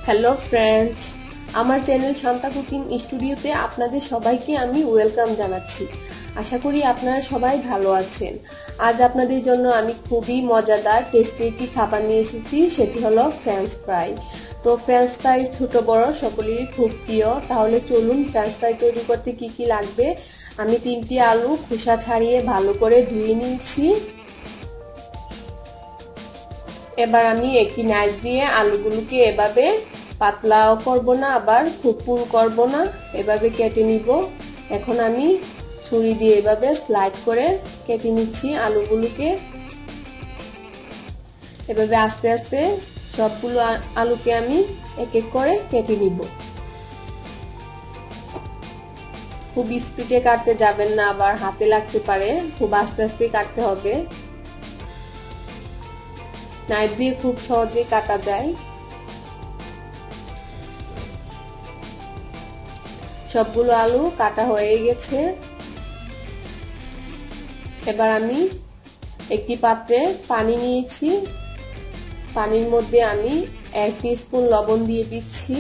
Hello friends, আমার channel Shanta cooking স্টুডিওতে আপনাদের সবাইকে আমি ওয়েলকাম জানাচ্ছি। আশা করি আপনারা সবাই ভালো আছেন। আজ আপনাদের জন্য আমি খুবই মজাদার টেস্টি একটি খাবার নিয়ে এসেছি, সেটি হলো ফ্রেঞ্চ ফ্রাই। তো ফ্রেঞ্চ ফ্রাই ছোট বড় সকলেরই খুব প্রিয়। তাহলে চলুন ফ্রেঞ্চ ফ্রাই তৈরি করতে কি কি লাগবে। আমি 3টি আলু খোসা ছাড়িয়ে ভালো করে ধুয়ে নিয়েছি। এবার আমি একটি নাইফ দিয়ে আলুগুলোকে এভাবে পাতলাও করব না, আবার খুব পুরু করব না, এভাবে কেটে নিব। এখন আমি ছুরি দিয়ে এভাবে স্লাইড করে কেটে নিচ্ছি আলুগুলোকে। এভাবে আস্তে আস্তে সবগুলো আলুকে আমি এক এক করে কেটে নিব। খুব স্পিডে কাটতে যাবেন না, আবার হাতে লাগতে পারে। খুব আস্তে আস্তে কাটতে হবে। নাইফ দিয়ে খুব সহজে কাটা যায়। সবগুলো আলু কাটা হয়ে গেছে। এবার আমি একটি পাত্রে পানি নিয়েছি। পানির মধ্যে আমি 1 টিস্পুন লবণ দিয়ে দিচ্ছি।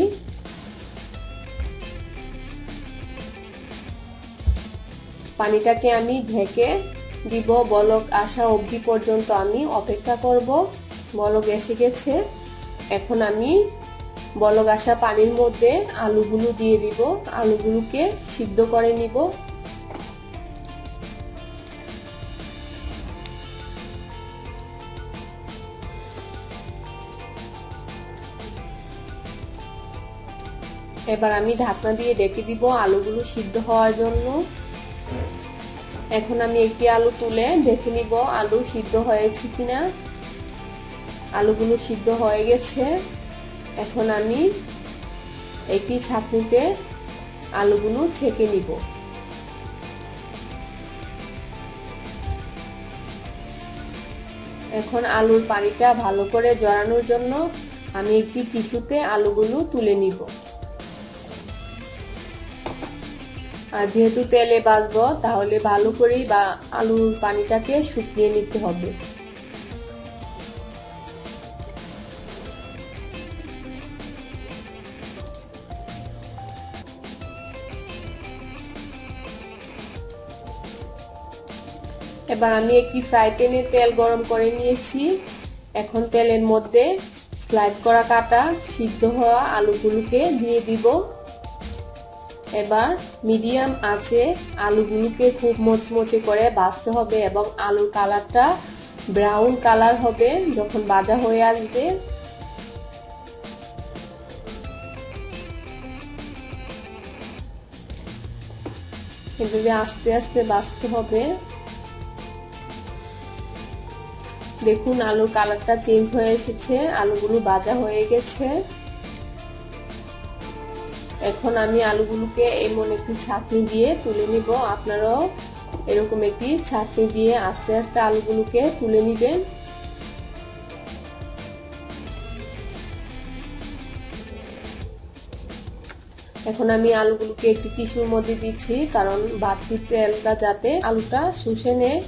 পানিটাকে আমি ঢেকে দিব। বলক আসা অবধি পর্যন্ত আমি অপেক্ষা করব। বলক এসে গেছে। এখন আমি বলক আসা পানির মধ্যে আলুগুলো দিয়ে দিব। আলুগুলোকে সিদ্ধ করে নিব। এবার আমি ঢাকনা দিয়ে ঢেকে দিব আলুগুলো সিদ্ধ হওয়ার জন্য। এখন আমি একটি আলু তুলে দেখে নিব আলু সিদ্ধ হয়েছে কিনা। আলুগুলো সিদ্ধ হয়ে গেছে। এখন আমি একটি ছাঁকনিতে আলুগুলো ছেঁকে নিব। এখন আলুর পানিটা ভালো করে ঝরানোর জন্য আমি একটি টিস্যুতে আলুগুলো তুলে নিব। আর যেহেতু তেলে ভাজবো, তাহলে ভালো করেই আলুর পানিটাকে শুকিয়ে নিতে হবে। এবার আমি একটি ফ্রাই প্যানে তেল গরম করে নিয়েছি। এখন তেলের মধ্যে স্লাইড করা কাটা সিদ্ধ হওয়া আলুগুলোকে দিয়ে দিব। এবার মিডিয়াম আঁচে আলুগুলোকে খুব মচমচে করে ভাজতে হবে এবং আলুর কালারটা ব্রাউন কালার হবে যখন ভাজা হয়ে আসবে। এভাবে আস্তে আস্তে ভাজতে হবে। দেখুন আলুর কালারটা চেঞ্জ হয়ে এসেছে, আলুগুলো ভাজা হয়ে গেছে। এখন আমি আলুগুলোকে এমন একটি ছাঁকনি দিয়ে তুলে নিব। আপনারাও এরকম একটি ছাঁকনি দিয়ে আস্তে আস্তে আলুগুলোকে তুলে নিবেন। এখন আমি আলুগুলোকে একটি টিস্যুর মধ্যে দিচ্ছি, কারণ বাড়তি তেলটা যাতে আলুটা শুষে নেয়।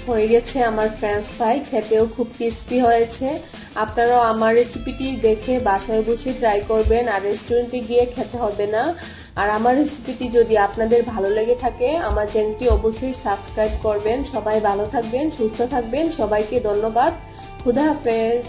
হয়ে গেছে আমার ফ্রেঞ্চ ফ্রাই। খেতেও খুব ক্রিস্পি হয়েছে। আপনারাও আমার রেসিপিটি দেখে বাসায় বসে ট্রাই করবেন, আর রেস্টুরেন্টে গিয়ে খেতে হবে না। আর আমার রেসিপিটি যদি আপনাদের ভালো লেগে থাকে, আমার চ্যানেলটি অবশ্যই সাবস্ক্রাইব করবেন। সবাই ভালো থাকবেন, সুস্থ থাকবেন। সবাইকে ধন্যবাদ। খুদা হাফেজ।